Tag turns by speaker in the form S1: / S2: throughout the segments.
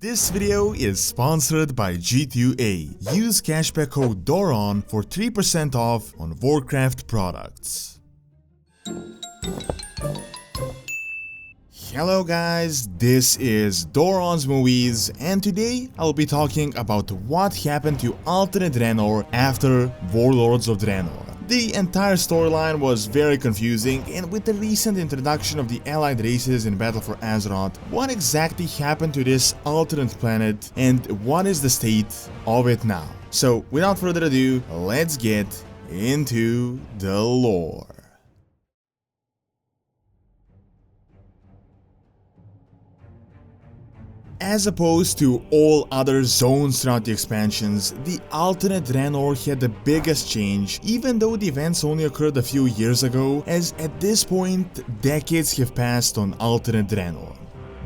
S1: This video is sponsored by G2A. Use cashback code DORON for 3% off on Warcraft products. Hello guys, this is Doronsmovies, and today I'll be talking about what happened to Alternate Draenor after Warlords of Draenor. The entire storyline was very confusing, and with the recent introduction of the allied races in Battle for Azeroth, what exactly happened to this alternate planet and what is the state of it now? So without further ado, let's get into the lore. As opposed to all other zones throughout the expansions, the Alternate Draenor had the biggest change, even though the events only occurred a few years ago, as at this point, decades have passed on Alternate Draenor.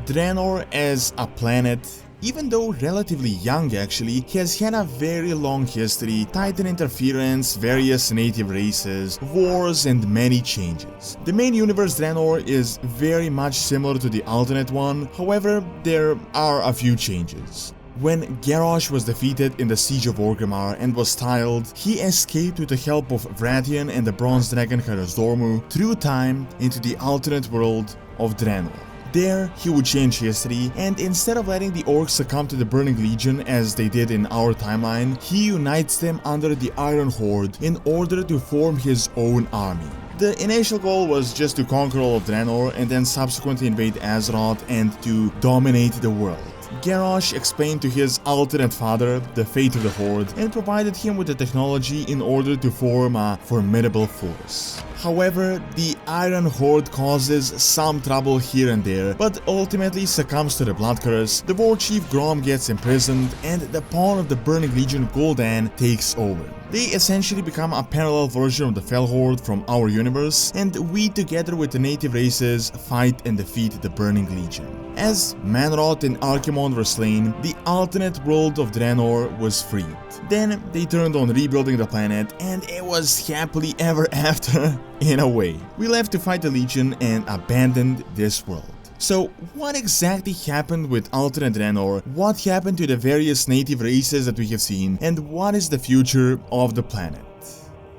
S1: Draenor as a planet, even though relatively young actually, has had a very long history, Titan interference, various native races, wars and many changes. The main universe Draenor is very much similar to the alternate one, however there are a few changes. When Grommash was defeated in the Siege of Orgrimmar and was tiled, he escaped with the help of Vrathian and the Bronze Dragon Dormu through time into the alternate world of Draenor. There, he would change history, and instead of letting the orcs succumb to the Burning Legion as they did in our timeline, he unites them under the Iron Horde in order to form his own army. The initial goal was just to conquer all of Draenor and then subsequently invade Azeroth and to dominate the world. Grommash explained to his alternate father the fate of the Horde and provided him with the technology in order to form a formidable force. However, the Iron Horde causes some trouble here and there, but ultimately succumbs to the Blood Curse, the War Chief Grom gets imprisoned, and the pawn of the Burning Legion Gul'dan takes over. They essentially become a parallel version of the Fel Horde from our universe, and we together with the native races fight and defeat the Burning Legion. As Manroth and Archimonde were slain, the alternate world of Draenor was freed. Then they turned on rebuilding the planet, and it was happily ever after, in a way. We left to fight the Legion and abandoned this world. So what exactly happened with Alternate Draenor, what happened to the various native races that we have seen, and what is the future of the planet?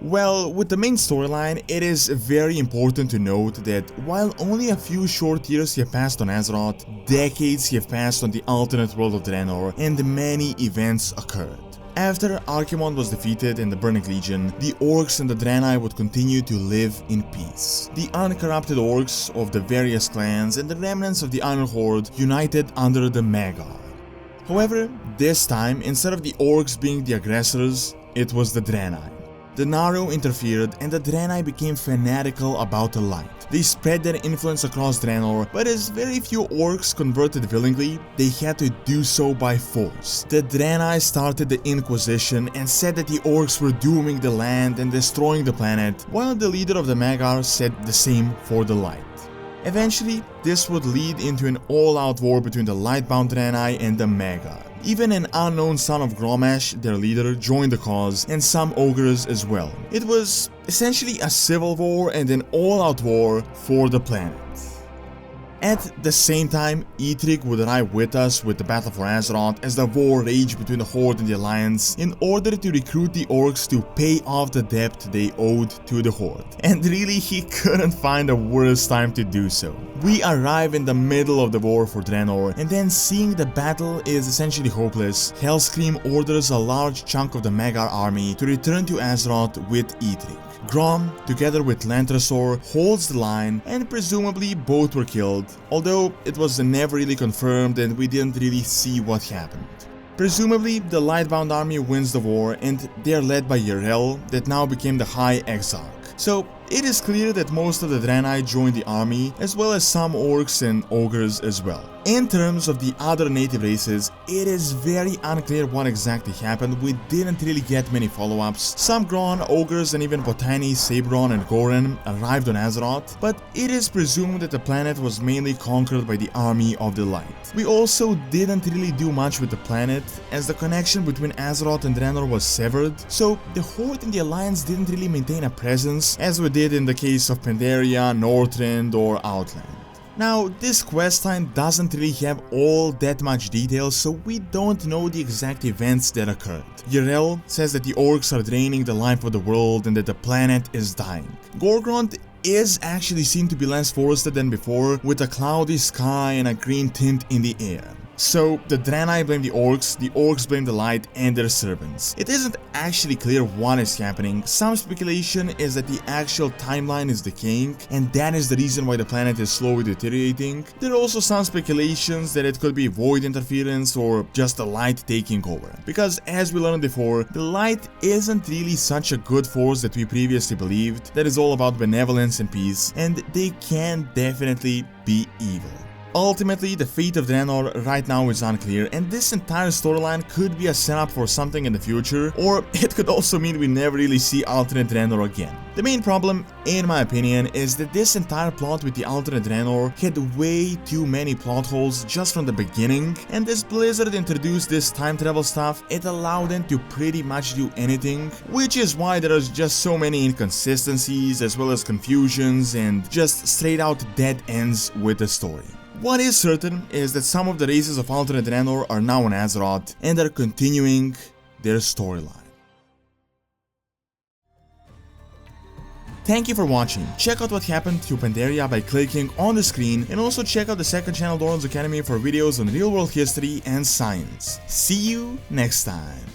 S1: Well, with the main storyline, it is very important to note that while only a few short years have passed on Azeroth, decades have passed on the alternate world of Draenor, and many events occurred. After Archimonde was defeated in the Burning Legion, the orcs and the Draenei would continue to live in peace. The uncorrupted orcs of the various clans and the remnants of the Iron Horde united under the Magar. However, this time, instead of the orcs being the aggressors, it was the Draenei. The Naru interfered and the Draenei became fanatical about the light. They spread their influence across Draenor, but as very few orcs converted willingly, they had to do so by force. The Draenei started the Inquisition and said that the orcs were dooming the land and destroying the planet, while the leader of the Magar said the same for the light. Eventually, this would lead into an all-out war between the Lightbound Draenei and the Magar. Even an unknown son of Grommash, their leader, joined the cause, and some ogres as well. It was essentially a civil war and an all-out war for the planet. At the same time, Eitrigg would arrive with us with the Battle for Azeroth as the war raged between the Horde and the Alliance in order to recruit the orcs to pay off the debt they owed to the Horde. And really, he couldn't find a worse time to do so. We arrive in the middle of the war for Draenor, and then seeing the battle is essentially hopeless, Hellscream orders a large chunk of the Magar army to return to Azeroth with Eitrigg. Grom, together with Lantrasor, holds the line, and presumably both were killed, although it was never really confirmed and we didn't really see what happened. Presumably, the Lightbound army wins the war and they are led by Yrel, that now became the High Exarch. So, it is clear that most of the Draenei joined the army, as well as some orcs and ogres as well. In terms of the other native races, it is very unclear what exactly happened. We didn't really get many follow-ups. Some Gron, ogres and even Botani, Sabron and Goren arrived on Azeroth, but it is presumed that the planet was mainly conquered by the Army of the Light. We also didn't really do much with the planet, as the connection between Azeroth and Draenor was severed, so the Horde and the Alliance didn't really maintain a presence as we did in the case of Pandaria, Northrend or Outland. Now, this questline doesn't really have all that much detail, so we don't know the exact events that occurred. Yrel says that the orcs are draining the life of the world and that the planet is dying. Gorgrond is actually seen to be less forested than before, with a cloudy sky and a green tint in the air. So, the Draenei blame the orcs blame the light and their servants. It isn't actually clear what is happening. Some speculation is that the actual timeline is decaying, and that is the reason why the planet is slowly deteriorating. There are also some speculations that it could be void interference or just the light taking over. Because, as we learned before, the light isn't really such a good force that we previously believed. That is all about benevolence and peace, and they can definitely be evil. Ultimately, the fate of Draenor right now is unclear, and this entire storyline could be a setup for something in the future, or it could also mean we never really see Alternate Draenor again. The main problem, in my opinion, is that this entire plot with the Alternate Draenor had way too many plot holes just from the beginning, and as Blizzard introduced this time travel stuff, it allowed them to pretty much do anything, which is why there are just so many inconsistencies as well as confusions and just straight out dead ends with the story. What is certain is that some of the races of Alternate Draenor are now on Azeroth and are continuing their storyline. Thank you for watching. Check out what happened to Pandaria by clicking on the screen, and also check out the second channel Doronsmovies Academy for videos on real world history and science. See you next time.